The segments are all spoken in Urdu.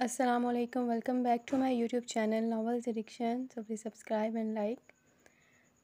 Assalamu alaikum. Welcome back to my YouTube channel Novels Addiction. So please subscribe and like.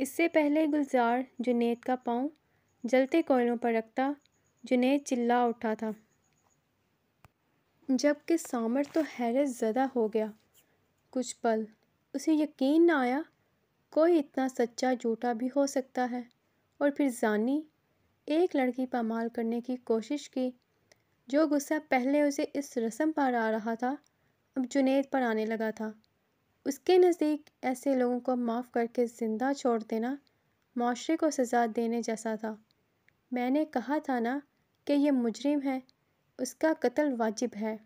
اس سے پہلے گلزار جنید کا پاؤں جلتے کوئلوں پر رکھتا، جنید چلا اٹھا تھا، جبکہ سامر تو حیرت زدہ ہو گیا۔ کچھ پل اسے یقین نہ آیا کوئی اتنا سچا جھوٹا بھی ہو سکتا ہے، اور پھر زانی ایک لڑکی پامال کرنے کی کوشش کی۔ جو غصہ پہلے اسے اس رسم پر آ رہا تھا اب جنید پر آنے لگا تھا۔ اس کے نزدیک ایسے لوگوں کو معاف کر کے زندہ چھوڑ دینا معاشرے کو سزا دینے جیسا تھا۔ میں نے کہا تھا نا کہ یہ مجرم ہے، اس کا قتل واجب ہے،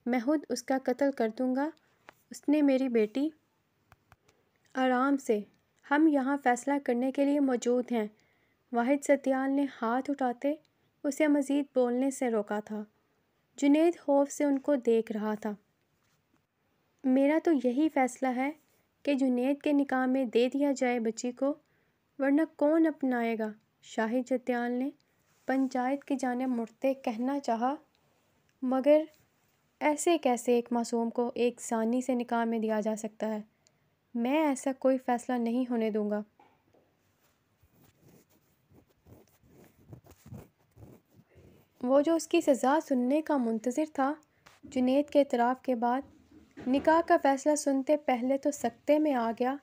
میں خود اس کا قتل کر دوں گا۔ اس نے میری بیٹی۔ آرام سے، ہم یہاں فیصلہ کرنے کے لیے موجود ہیں۔ واحد ستیال نے ہاتھ اٹھاتے اسے مزید بولنے سے روکا تھا۔ جنید خوف سے ان کو دیکھ رہا تھا۔ میرا تو یہی فیصلہ ہے کہ جنید کے نکاح میں دے دیا جائے بچی کو، ورنہ کون اپنائے گا؟ شاہد ستیال نے پنچایت کی جانب مڑتے کہنا چاہا، مگر ایسے کیسے ایک معصوم کو ایک زانی سے نکاح میں دیا جا سکتا ہے؟ میں ایسا کوئی فیصلہ نہیں ہونے دوں گا۔ وہ جو اس کی سزا سننے کا منتظر تھا، جنید کے اعتراف کے بعد نکاح کا فیصلہ سنتے پہلے تو سکتے میں آ گیا،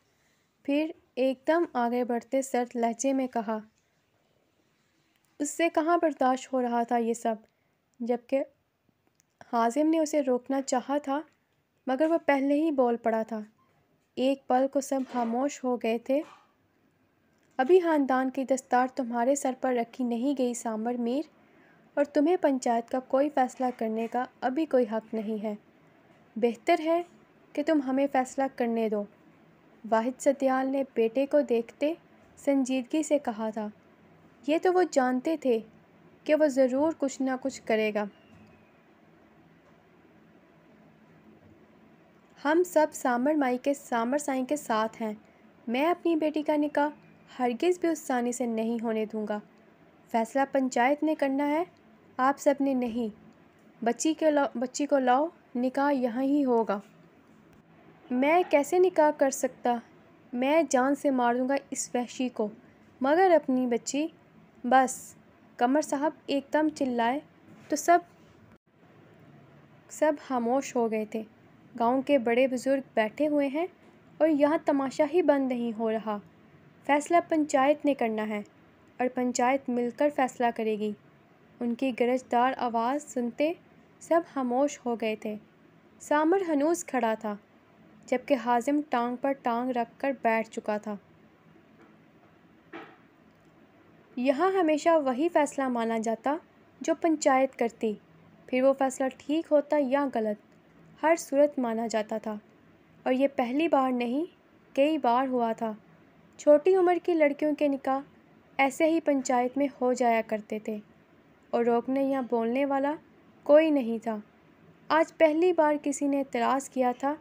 پھر ایک دم آگے بڑھتے سرد لہجے میں کہا، اس سے کہاں برداشت ہو رہا تھا یہ سب، جبکہ حازم نے اسے روکنا چاہا تھا مگر وہ پہلے ہی بول پڑا تھا۔ ایک پل کو سب خاموش ہو گئے تھے۔ ابھی خاندان کی دستار تمہارے سر پر رکھی نہیں گئی سامر میر، اور تمہیں پنچایت کا کوئی فیصلہ کرنے کا ابھی کوئی حق نہیں ہے۔ بہتر ہے کہ تم ہمیں فیصلہ کرنے دو۔ واحد ستیال نے بیٹے کو دیکھتے سنجیدگی سے کہا تھا۔ یہ تو وہ جانتے تھے کہ وہ ضرور کچھ نہ کچھ کرے گا۔ ہم سب سامر سائیں کے ساتھ ہیں۔ میں اپنی بیٹی کا نکاح ہرگز بھی اس زانی سے نہیں ہونے دوں گا۔ فیصلہ پنچایت نے کرنا ہے، آپ سب نے نہیں۔ بچی کو لاؤ، نکاح یہاں ہی ہوگا۔ میں کیسے نکاح کر سکتا؟ میں جان سے مار دوں گا اس وحشی کو، مگر اپنی بچی۔ بس، قمر صاحب ایک دم چلائے تو سب خاموش ہو گئے تھے۔ گاؤں کے بڑے بزرگ بیٹھے ہوئے ہیں اور یہاں تماشا ہی بند نہیں ہو رہا۔ فیصلہ پنچایت نے کرنا ہے اور پنچایت مل کر فیصلہ کرے گی۔ ان کی گرجدار آواز سنتے سب خاموش ہو گئے تھے۔ سامر ہنوز کھڑا تھا، جبکہ حازم ٹانگ پر ٹانگ رکھ کر بیٹھ چکا تھا۔ یہاں ہمیشہ وہی فیصلہ مانا جاتا جو پنچایت کرتی، پھر وہ فیصلہ ٹھیک ہوتا یا غلط، ہر صورت مانا جاتا تھا۔ اور یہ پہلی بار نہیں، کئی بار ہوا تھا۔ چھوٹی عمر کی لڑکیوں کے نکاح ایسے ہی پنچایت میں ہو جایا کرتے تھے، اور روکنے یا بولنے والا کوئی نہیں تھا۔ آج پہلی بار کسی نے اعتراض کیا تھا،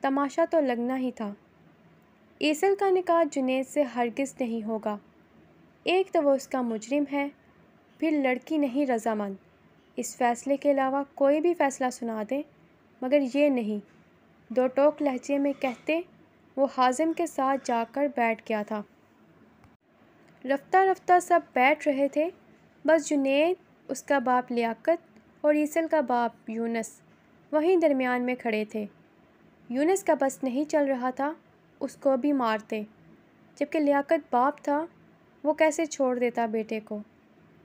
تماشا تو لگنا ہی تھا۔ عیسل کا نکاح جنید سے ہرگز نہیں ہوگا۔ ایک تو وہ اس کا مجرم ہے، پھر لڑکی نہیں رضامند۔ اس فیصلے کے علاوہ کوئی بھی فیصلہ سنا دیں مگر یہ نہیں، دو ٹوک لہجے میں کہتے وہ حازم کے ساتھ جا کر بیٹھ گیا تھا۔ رفتہ رفتہ سب بیٹھ رہے تھے، بس جنید، اس کا باپ لیاقت اور عیسل کا باپ یونس وہیں درمیان میں کھڑے تھے۔ یونس کا بس نہیں چل رہا تھا، اس کو بھی مارتے، جبکہ لیاقت باپ تھا، وہ کیسے چھوڑ دیتا بیٹے کو؟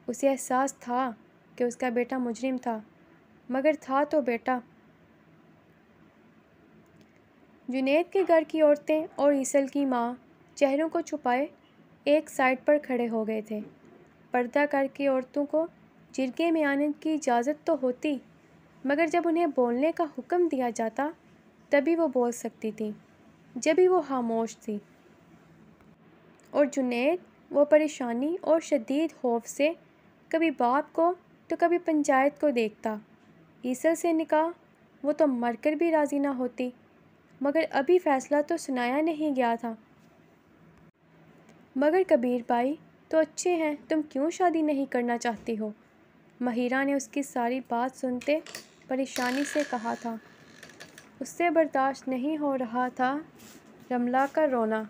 اسے احساس تھا کہ اس کا بیٹا مجرم تھا، مگر تھا تو بیٹا۔ جنید کے گھر کی عورتیں اور عیسل کی ماں چہروں کو چھپائے ایک سائڈ پر کھڑے ہو گئے تھے۔ پردہ کر کے عورتوں کو جرگے میں آنے کی اجازت تو ہوتی، مگر جب انہیں بولنے کا حکم دیا جاتا تبھی وہ بول سکتی تھیں، جبھی وہ خاموش تھی۔ اور جنید، وہ پریشانی اور شدید خوف سے کبھی باپ کو تو کبھی پنچایت کو دیکھتا۔ عیسل سے نکاح، وہ تو مر کر بھی راضی نہ ہوتی، مگر ابھی فیصلہ تو سنایا نہیں گیا تھا۔ مگر کبیر بھائی تو اچھے ہیں، تم کیوں شادی نہیں کرنا چاہتی ہو؟ مہیرہ نے اس کی ساری بات سنتے پریشانی سے کہا تھا۔ اس سے برداشت نہیں ہو رہا تھا رملہ کا رونا۔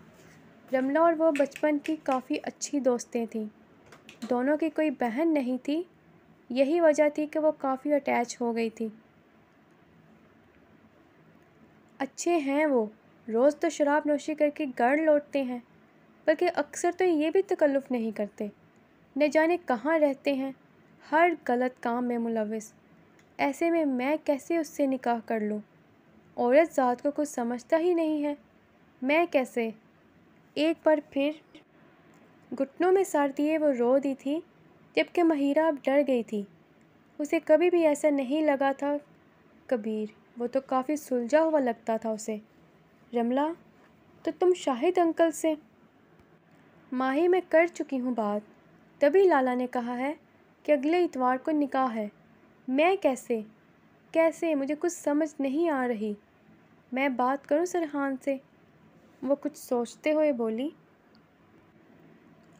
رملہ اور وہ بچپن کی کافی اچھی دوستیں تھیں، دونوں کی کوئی بہن نہیں تھی، یہی وجہ تھی کہ وہ کافی اٹیچ ہو گئی تھی۔ اچھے ہیں وہ، روز تو شراب نوشی کر کے گھر لوٹتے ہیں، بلکہ اکثر تو یہ بھی تکلف نہیں کرتے، نہ جانے کہاں رہتے ہیں، ہر غلط کام میں ملوث۔ ایسے میں کیسے اس سے نکاح کر لوں؟ عورت ذات کو کچھ سمجھتا ہی نہیں ہے، میں کیسے؟ ایک بار پھر گھٹنوں میں سر دیے وہ رو دی تھی، جبکہ مہیرہ اب ڈر گئی تھی۔ اسے کبھی بھی ایسا نہیں لگا تھا کبیر، وہ تو کافی سلجھا ہوا لگتا تھا اسے۔ رملہ، تو تم شاہد انکل سے؟ ماہی میں کر چکی ہوں بات، تبھی لالا نے کہا ہے کہ اگلے اتوار کو نکاح ہے۔ میں کیسے مجھے کچھ سمجھ نہیں آ رہی۔ میں بات کروں سرحان سے؟ وہ کچھ سوچتے ہوئے بولی۔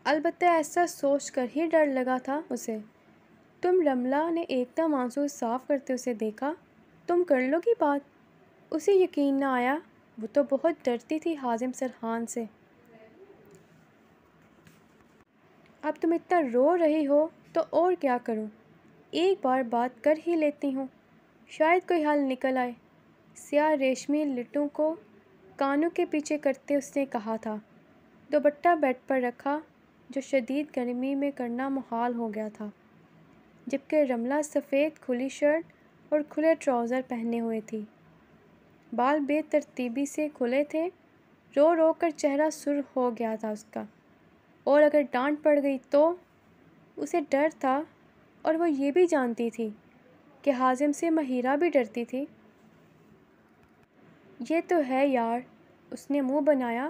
البتہ ایسا سوچ کر ہی ڈر لگا تھا اسے۔ تم؟ رملہ نے ایک دم آنسو صاف کرتے اسے دیکھا۔ تم کر لو گی بات؟ اسے یقین نہ آیا، وہ تو بہت ڈرتی تھی حازم سرحان سے۔ اب تم اتنا رو رہی ہو تو اور کیا کروں، ایک بار بات کر ہی لیتی ہوں، شاید کوئی حل نکل آئے۔ سیاہ ریشمی لٹوں کو کانوں کے پیچھے کرتے اس نے کہا تھا۔ دوپٹہ بیڈ پر رکھا، جو شدید گرمی میں کرنا محال ہو گیا تھا، جبکہ رملہ سفید کھلی شرٹ اور کھلے ٹراؤزر پہنے ہوئے تھی۔ بال بے ترتیبی سے کھلے تھے، رو رو کر چہرہ سرخ ہو گیا تھا اس کا۔ اور اگر ڈانٹ پڑ گئی تو؟ اسے ڈر تھا، اور وہ یہ بھی جانتی تھی کہ حازم سے مہیرہ بھی ڈرتی تھی۔ یہ تو ہے یار، اس نے منہ بنایا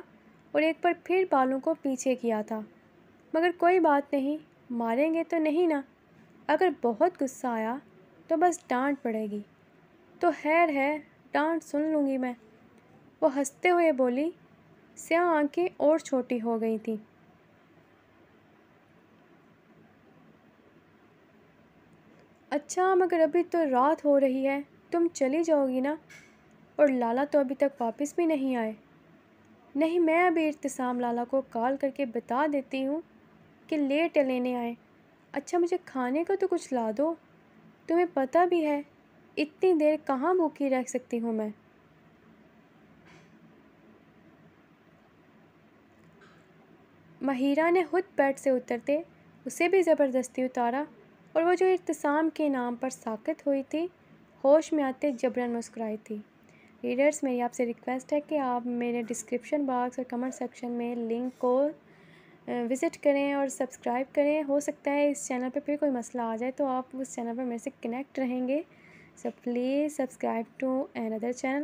اور ایک بار پھر بالوں کو پیچھے کیا تھا۔ مگر کوئی بات نہیں، ماریں گے تو نہیں نا؟ اگر بہت غصہ آیا تو بس ڈانٹ پڑے گی۔ تو خیر ہے، ڈانٹ سن لوں گی میں، وہ ہنستے ہوئے بولی۔ سیاہ آنکھیں اور چھوٹی ہو گئی تھیں۔ اچھا، مگر ابھی تو رات ہو رہی ہے، تم چلی جاؤ گی نا؟ اور لالا تو ابھی تک واپس بھی نہیں آئے۔ نہیں، میں ابھی ارتسام لالا کو کال کر کے بتا دیتی ہوں کہ لیٹ لینے آئے۔ اچھا، مجھے کھانے کو تو کچھ لا دو، تمہیں پتہ بھی ہے اتنی دیر کہاں بھوکی رہ سکتی ہوں میں۔ مہیرہ نے خود بیڈ سے اترتے اسے بھی زبردستی اتارا، اور وہ جو ارتسام کے نام پر ساکت ہوئی تھی، ہوش میں آتے جبراً مسکرائی تھی۔ ریڈرز، میری آپ سے ریکویسٹ ہے کہ آپ میرے ڈسکرپشن باکس اور کمنٹ سیکشن میں لنک کو وزٹ کریں اور سبسکرائب کریں۔ ہو سکتا ہے اس چینل پہ پھر کوئی مسئلہ آ جائے تو آپ اس چینل پر میرے سے کنیکٹ رہیں گے۔ So please subscribe to another channel.